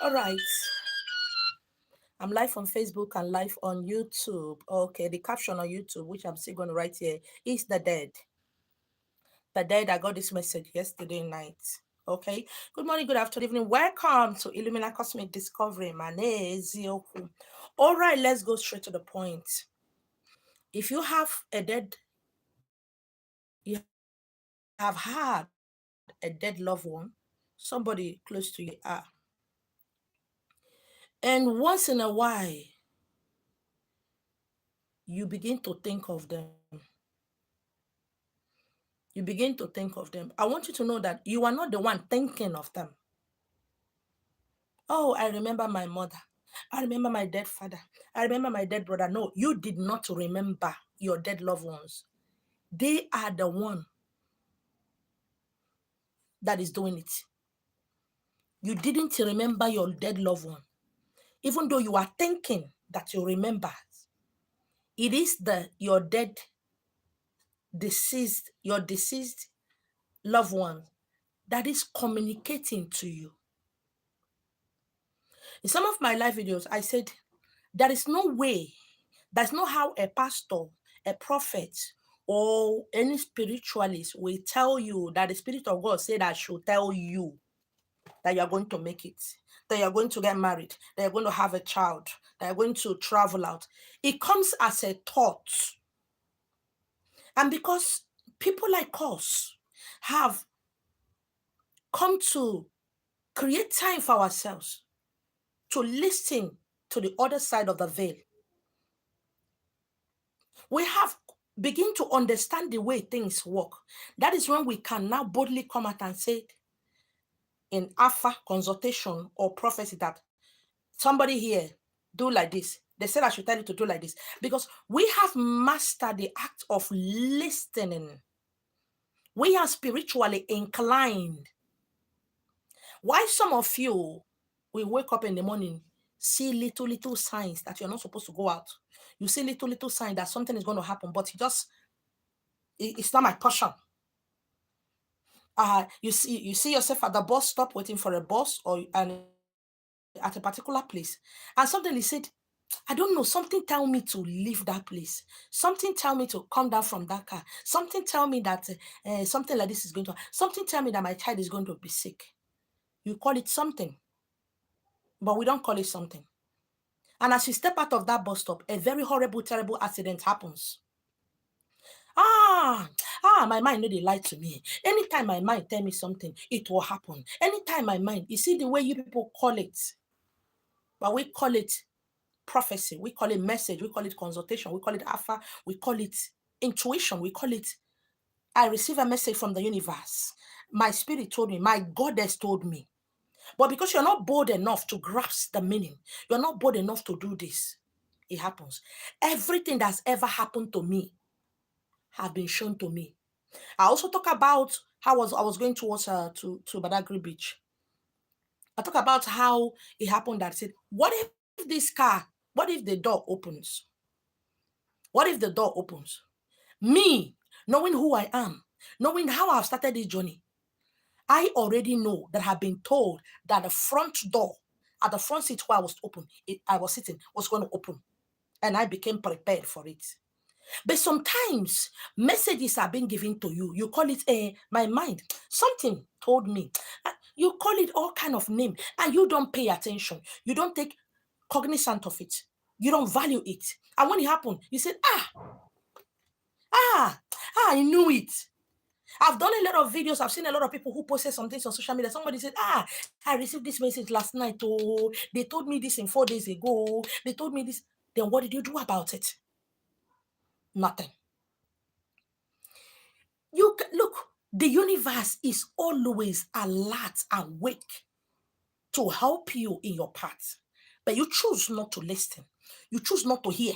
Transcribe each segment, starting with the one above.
All right. I'm live on Facebook and live on YouTube. Okay, the caption on YouTube, which I'm still going to write here, is the dead. The dead. I got this message yesterday night. Okay. Good morning, good afternoon, evening. Welcome to Illumina Cosmic Discovery. My name is Zioku. All right, let's go straight to the point. If you have a dead, you have had a dead loved one, somebody close to you are. And once in a while, you begin to think of them. You begin to think of them. I want you to know that you are not the one thinking of them. Oh, I remember my mother. I remember my dead father. I remember my dead brother. No, you did not remember your dead loved ones. They are the one that is doing it. You didn't remember your dead loved one. Even though you are thinking that you remember, it is your deceased loved one that is communicating to you. In some of my live videos, I said, there is no way, there's no how a pastor, a prophet, or any spiritualist will tell you that the Spirit of God said I should tell you that you're going to make it, that you're going to get married, that you're going to have a child, that you're going to travel out. It comes as a thought. And because people like us have come to create time for ourselves to listen to the other side of the veil, we have begin to understand the way things work. That is when we can now boldly come out and say in Alpha consultation or prophecy that somebody here do like this. They said I should tell you to do like this because we have mastered the act of listening. We are spiritually inclined. Why some of you will wake up in the morning, see little signs that you're not supposed to go out. You see little signs that something is going to happen, but it's not my portion. You see yourself at the bus stop waiting for a bus and at a particular place, and suddenly said, I don't know, something tell me to leave that place. Something tell me to come down from that car. Something tell me that something like this is going to, something tell me that my child is going to be sick. You call it something, but we don't call it something. And as you step out of that bus stop, a very horrible, terrible accident happens. My mind no dey lie to me. Anytime my mind tell me something, it will happen. Anytime my mind, you see the way you people call it, but we call it prophecy, we call it message, we call it consultation, we call it alpha, we call it intuition, we call it, I receive a message from the universe. My spirit told me, my goddess told me. But because you're not bold enough to grasp the meaning, you're not bold enough to do this, it happens. Everything that's ever happened to me have been shown to me. I also talk about how I was going towards to Badagry Beach. I talk about how it happened that I said, what if what if the door opens? What if the door opens? Me, knowing who I am, knowing how I've started this journey, I already know that I've been told that the front door at the front seat where I was sitting was going to open. And I became prepared for it. But sometimes messages are being given to you. You call it my mind. Something told me. You call it all kind of name, and you don't pay attention. You don't take cognizant of it. You don't value it. And when it happened, you said, I knew it. I've done a lot of videos. I've seen a lot of people who posted some things on social media. Somebody said, I received this message last night. Oh, they told me this in 4 days ago. They told me this. Then what did you do about it? Nothing. Look, the universe is always alert, awake to help you in your path. But you choose not to listen. You choose not to hear.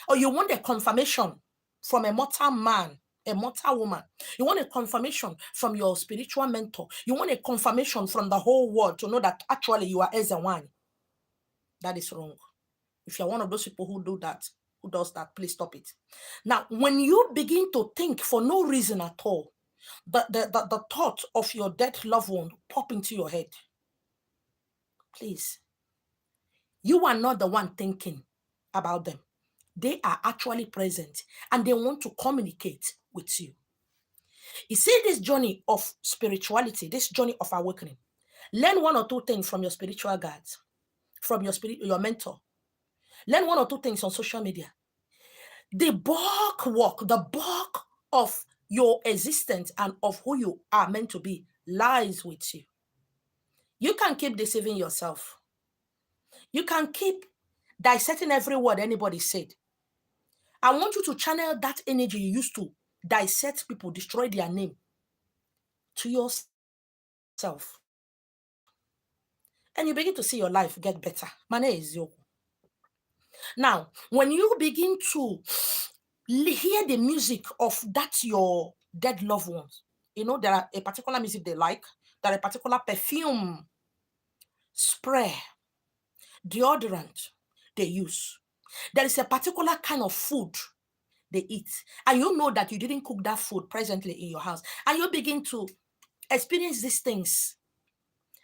Or you want a confirmation from a mortal man, a mortal woman. You want a confirmation from your spiritual mentor. You want a confirmation from the whole world to know that actually you are Ezewan. That is wrong. If you're one of those people who does that, please stop it. Now, when you begin to think for no reason at all, the thought of your dead loved one pop into your head, please You are not the one thinking about them. They are actually present and they want to communicate with you. You see, this journey of spirituality, this journey of awakening, learn one or two things from your spiritual guides, from your mentor. Learn one or two things on social media. The bulk work, the bulk of your existence and of who you are meant to be lies with you. You can keep deceiving yourself. You can keep dissecting every word anybody said. I want you to channel that energy you used to dissect people, destroy their name, to yourself. And you begin to see your life get better. My name is Yoko. Now, when you begin to hear the music of that your dead loved ones, you know, there are a particular music they like, there are a particular perfume, spray, deodorant they use. There is a particular kind of food they eat. And you know that you didn't cook that food presently in your house. And you begin to experience these things,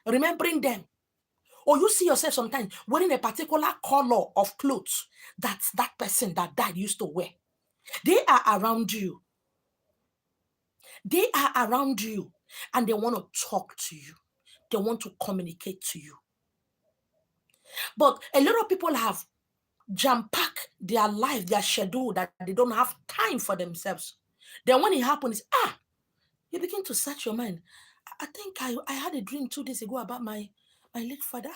remembering them. Or you see yourself sometimes wearing a particular color of clothes that that person that died used to wear. They are around you. They are around you and they want to talk to you. They want to communicate to you. But a lot of people have jam-packed their life, their schedule, that they don't have time for themselves. Then when it happens, you begin to search your mind. I think I had a dream 2 days ago about my late father.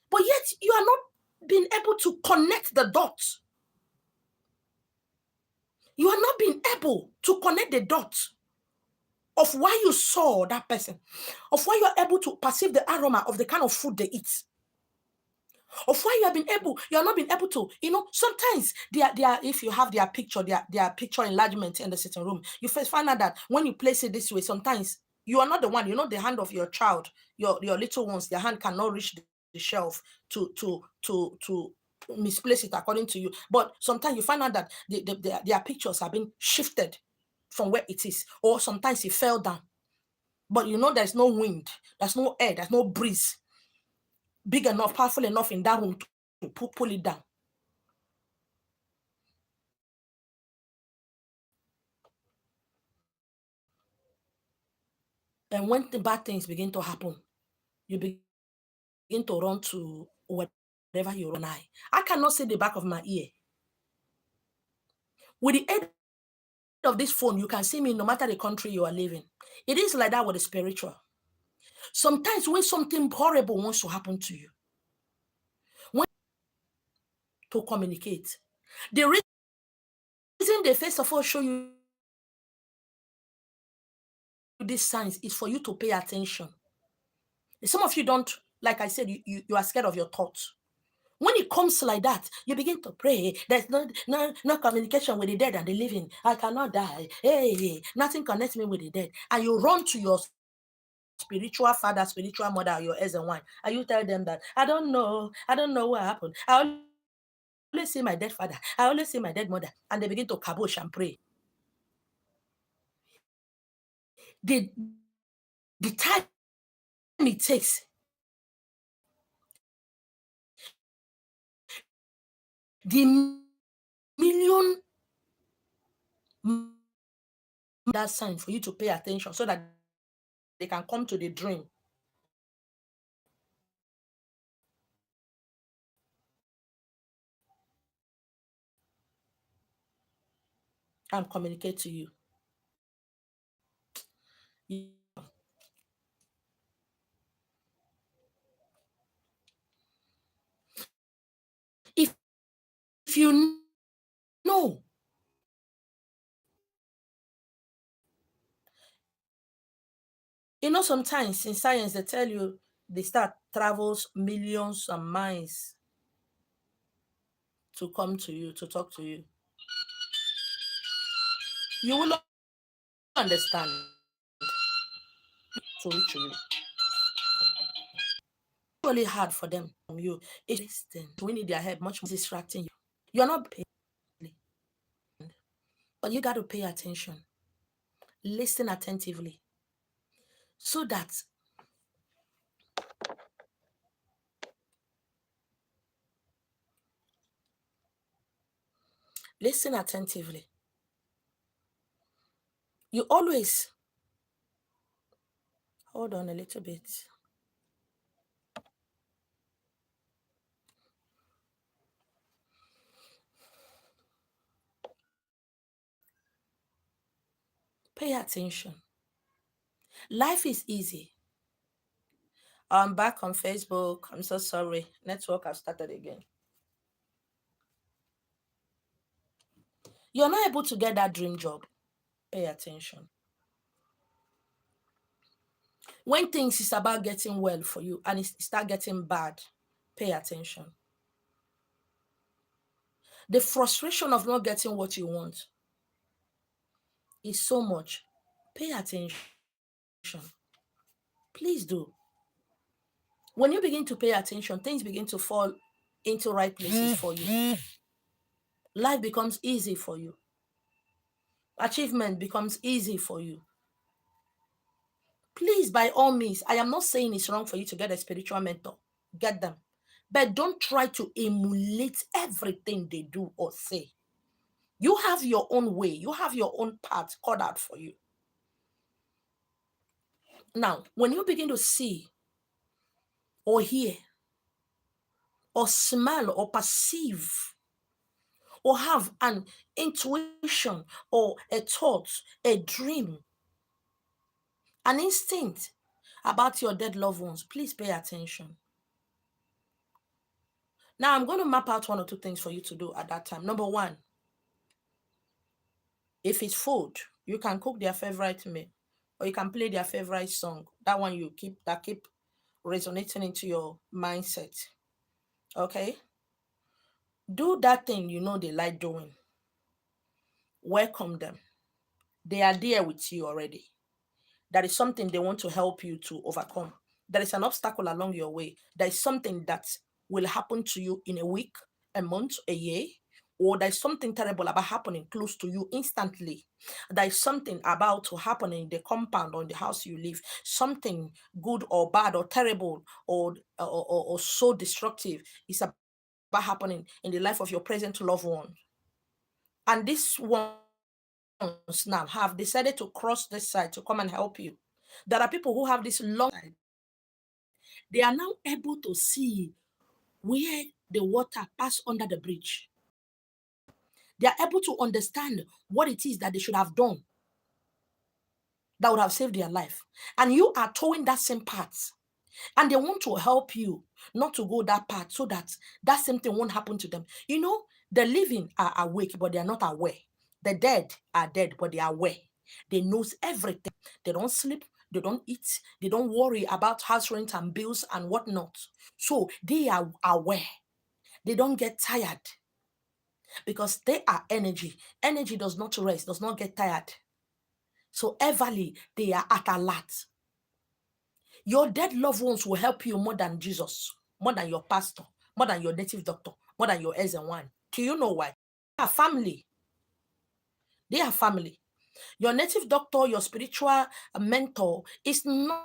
But yet you are not being able to connect the dots. You are not being able to connect the dots of why you saw that person, of why you are able to perceive the aroma of the kind of food they eat, of why you are not being able to, sometimes if you have their picture enlargement in the sitting room, you first find out that when you place it this way, sometimes you are not the one, the hand of your child, your little ones, their hand cannot reach the shelf to misplace it according to you. But sometimes you find out that their pictures have been shifted from where it is, or sometimes it fell down. But there's no wind, there's no air, there's no breeze big enough, powerful enough in that room to pull it down. And when the bad things begin to happen, you begin to run to whatever you run. I cannot see the back of my ear. With the aid of this phone, you can see me no matter the country you are living. It is like that with the spiritual. Sometimes when something horrible wants to happen to you, to communicate, the reason they first of all show you these signs is for you to pay attention. Some of you don't, like I said, you are scared of your thoughts. When it comes like that, you begin to pray. There's no communication with the dead and the living. I cannot die. Hey, nothing connects me with the dead. And you run to your spiritual father, spiritual mother, your ears and wine, and you tell them that I don't know what happened. I always see my dead father. I always see my dead mother. And they begin to kabosh and pray. The time it takes, the million that sign for you to pay attention so that they can come to the dream and communicate to you. If you know, sometimes in science they tell you the star travels millions of miles to come to you, to talk to you. You will not understand to reach you. It's really hard for them from you. It's listening. We need their help much more distracting you. You're not paying, but you got to pay attention. Listen attentively so that Listen attentively. You always, hold on a little bit. Pay attention. Life is easy. I'm back on Facebook. I'm so sorry. Network has started again. You're not able to get that dream job. Pay attention. When things is about getting well for you and it start getting bad, pay attention. The frustration of not getting what you want is so much. Pay attention. Please do. When you begin to pay attention, things begin to fall into right places for you. Life becomes easy for you. Achievement becomes easy for you. Please, by all means, I am not saying it's wrong for you to get a spiritual mentor. Get them. But don't try to emulate everything they do or say. You have your own way. You have your own path cut out for you. Now, when you begin to see or hear or smell or perceive or have an intuition or a thought, a dream, an instinct about your dead loved ones, please pay attention. Now, I'm going to map out 1 or 2 things for you to do at that time. Number 1, if it's food, you can cook their favorite meal or you can play their favorite song. That one you keep resonating into your mindset. Okay? Do that thing you know they like doing. Welcome them. They are there with you already. That is something they want to help you to overcome. There is an obstacle along your way. There is something that will happen to you in a week, a month, a year, or there's something terrible about happening close to you instantly. There is something about to happen in the compound or in the house you live, something good or bad or terrible or so destructive is about happening in the life of your present loved one. And this ones now have decided to cross this side to come and help you. There are people who have this long side. They are now able to see where the water passed under the bridge. They are able to understand what it is that they should have done that would have saved their life. And you are towing that same path. And they want to help you not to go that path so that that same thing won't happen to them. You know, the living are awake, but they are not aware. The dead are dead, but they are aware. They knows everything. They don't sleep, they don't eat, they don't worry about house rent and bills and whatnot. So they are aware. They don't get tired because they are energy. Energy does not rest, does not get tired. So everly they are at alert. Your dead loved ones will help you more than Jesus, more than your pastor, more than your native doctor, more than your S1. Do you know why? They are family. They are family. Your native doctor, your spiritual mentor is not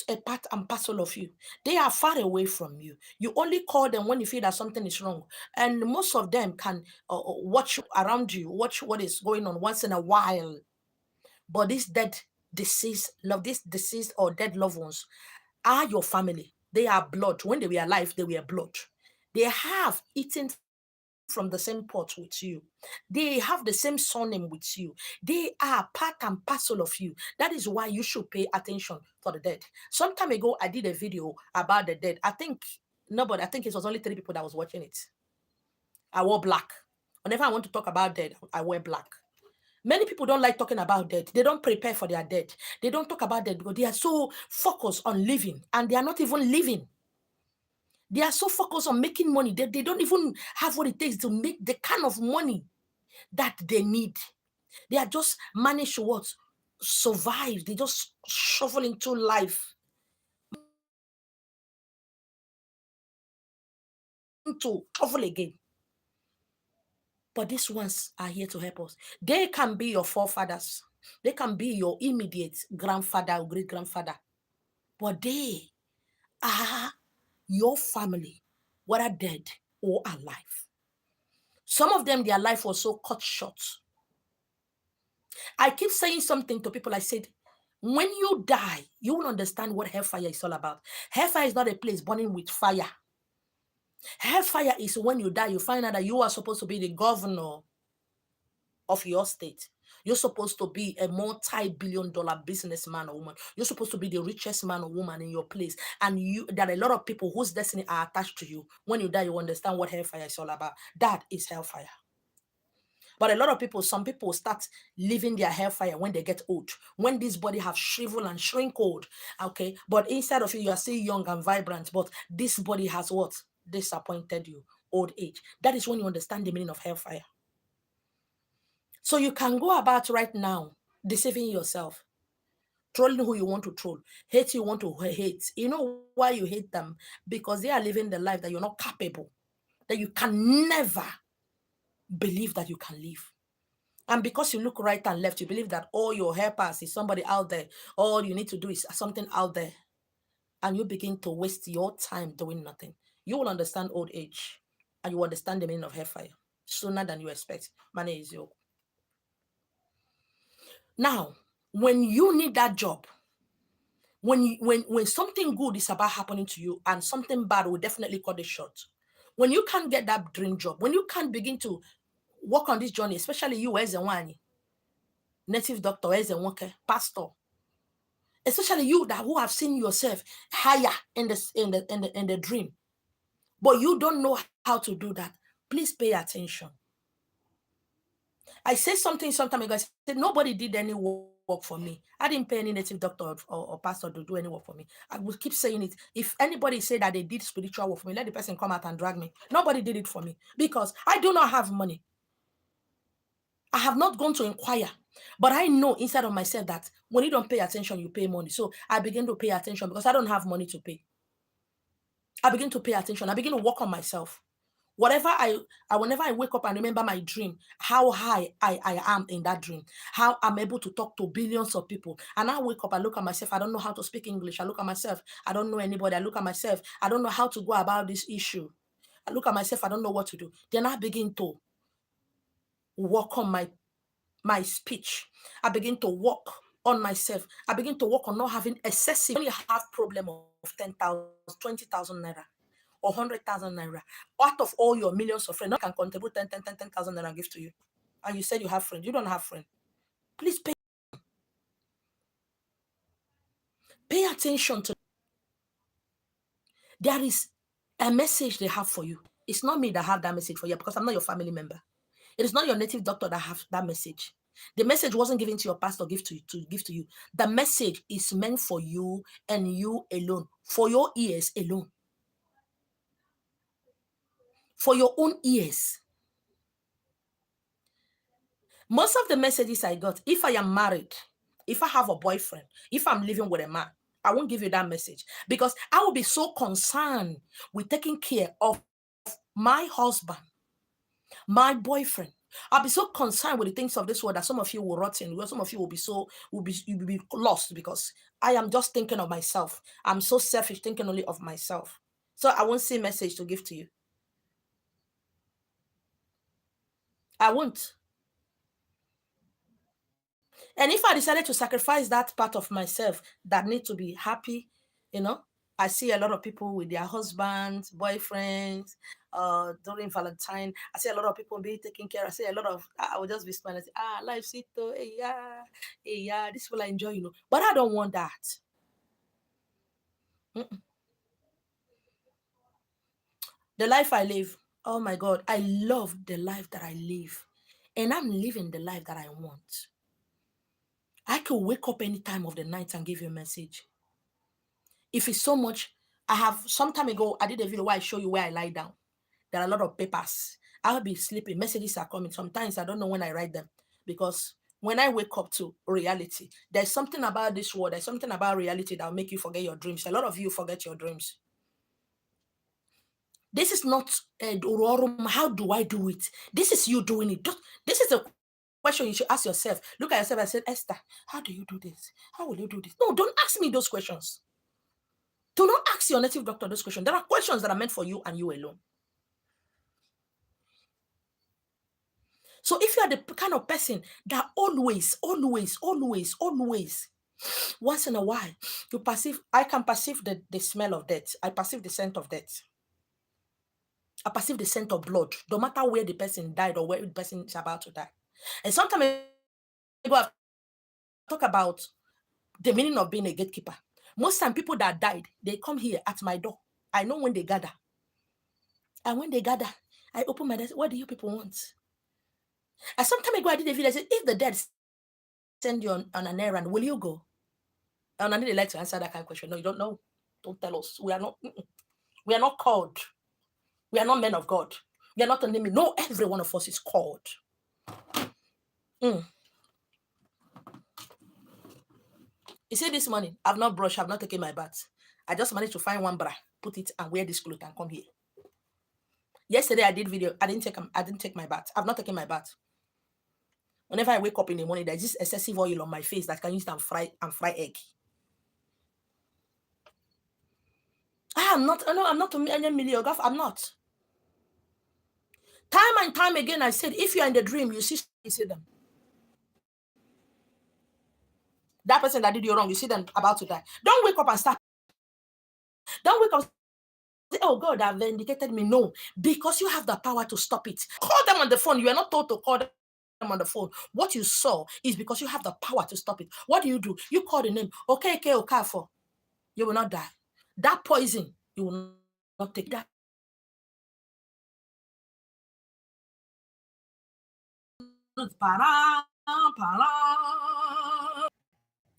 a part and parcel of you. They are far away from you. You only call them when you feel that something is wrong. And most of them can watch around you, watch what is going on once in a while. But these deceased or dead loved ones are your family. They are blood. When they were alive, they were blood. They have eaten from the same pot with you. They have the same surname with you. They are part and parcel of you. That is why you should pay attention for the dead. Some time ago, I did a video about the dead. I think it was only 3 people that was watching it. I wore black. Whenever I want to talk about dead, I wear black. Many people don't like talking about death. They don't prepare for their death. They don't talk about death because they are so focused on living and they are not even living. They are so focused on making money that they don't even have what it takes to make the kind of money that they need. They are just managed to what? Survive. They just shuffle into life. To shuffle again. But these ones are here to help us. They can be your forefathers. They can be your immediate grandfather or great grandfather. But they are your family, whether dead or alive. Some of them, their life was so cut short. I keep saying something to people. I said, when you die, you will understand what hellfire is all about. Hellfire is not a place burning with fire. Hellfire is when you die, you find out that you are supposed to be the governor of your state. You're supposed to be a multi-billion-dollar businessman or woman. You're supposed to be the richest man or woman in your place. And there are a lot of people whose destiny are attached to you. When you die, you understand what hellfire is all about. That is hellfire. But a lot of people, some people start living their hellfire when they get old. When this body have shriveled and shrink old. Okay. But inside of you are still young and vibrant. But this body has what? Disappointed you. Old age. That is when you understand the meaning of hellfire. So you can go about right now deceiving yourself, trolling who you want to troll, hate you want to hate. You know why you hate them? Because they are living the life that you're not capable, that you can never believe that you can live. And because you look right and left, you believe that all your helpers is somebody out there. All you need to do is something out there. And you begin to waste your time doing nothing. You will understand old age and you understand the meaning of hellfire sooner than you expect. My name is Yo. Now, when you need that job, when something good is about happening to you and something bad will definitely cut it short. When you can't get that dream job, when you can't begin to work on this journey, especially you as a one native doctor, as a worker, pastor, especially you that who have seen yourself higher in the dream, but you don't know how to do that. Please pay attention. I said something sometime ago. I said nobody did any work for me. I didn't pay any native doctor or pastor to do any work for me. I will keep saying it. If anybody say that they did spiritual work for me, let the person come out and drag me. Nobody did it for me because I do not have money. I have not gone to inquire, but I know inside of myself that when you don't pay attention, you pay money. So I begin to pay attention because I don't have money to pay. I begin to pay attention. I begin to work on myself. Whenever I wake up and remember my dream, how high I am in that dream, how I'm able to talk to billions of people. And I wake up, I look at myself, I don't know how to speak English. I look at myself, I don't know anybody. I look at myself, I don't know how to go about this issue. I look at myself, I don't know what to do. Then I begin to work on my speech. I begin to work on myself. I begin to work on not having excessive. When you have problem of 10,000, 20,000 naira or 100,000 naira, out of all your millions of friends, no can contribute 10,000 naira give to you. And you said you have friends. You don't have friends. Please pay attention to. There is a message they have for you. It's not me that have that message for you because I'm not your family member. It is not your native doctor that have that message. The message wasn't given to your pastor to give to you. The message is meant for you and you alone, for your ears alone, for your own ears. Most of the messages I got, if I am married, if I have a boyfriend, if I'm living with a man, I won't give you that message because I will be so concerned with taking care of my husband, my boyfriend. I'll be so concerned with the things of this world that some of you will rot in, where some of you will be lost because I am just thinking of myself. I'm so selfish, thinking only of myself. So I won't see a message to give to you. I won't. And if I decided to sacrifice that part of myself that need to be happy, you know, I see a lot of people with their husbands, boyfriends, during Valentine. I see a lot of people being taken care. I see a lot of, I will just be smiling. I say, life, sweet, hey, yeah, this will I enjoy, you know. But I don't want that. Mm-mm. The life I live, oh my God, I love the life that I live. And I'm living the life that I want. I could wake up any time of the night and give you a message. If it's so much, I have some time ago, I did a video where I show you where I lie down. There are a lot of papers. I'll be sleeping. Messages are coming. Sometimes I don't know when I write them because when I wake up to reality, there's something about this world, there's something about reality that will make you forget your dreams. A lot of you forget your dreams. This is not how do I do it? This is you doing it. This is a question you should ask yourself. Look at yourself and say, Esther, how do you do this? How will you do this? No, don't ask me those questions. Do not ask your native doctor those questions. There are questions that are meant for you and you alone. So if you are the kind of person that always, once in a while, I can perceive the smell of death. I perceive the scent of death. I perceive the scent of blood, no matter where the person died or where the person is about to die. And sometimes I talk about the meaning of being a gatekeeper. Most time, people that died, they come here at my door. I know when they gather. And when they gather, I open my door. What do you people want? And some time ago, I did a video. I said, if the dead send you on an errand, will you go? And I need like to answer that kind of question. No, you don't know. Don't tell us. We are not called. We are not men of God. We are not an enemy. No, every one of us is called. You see, this morning, I've not brushed, I've not taken my bath. I just managed to find one bra, put it and wear this clothes and come here. Yesterday I did video. I didn't take my bath. I've not taken my bath. Whenever I wake up in the morning, there's this excessive oil on my face that I can use and fry egg. I'm not a milliograph. I'm not. Time and time again, I said, if you're in the dream, you see them. That person that did you wrong, you see them about to die. Don't wake up and start. Don't wake up. Oh, God, have vindicated me. No, because you have the power to stop it. Call them on the phone. You are not told to call them on the phone. What you saw is because you have the power to stop it. What do? You call the name. Okay, Okafor. You will not die. That poison, you will not take that.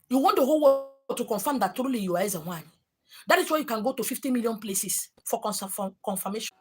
You want the whole world to confirm that truly you are as a one. That is why you can go to 50 million places for confirmation.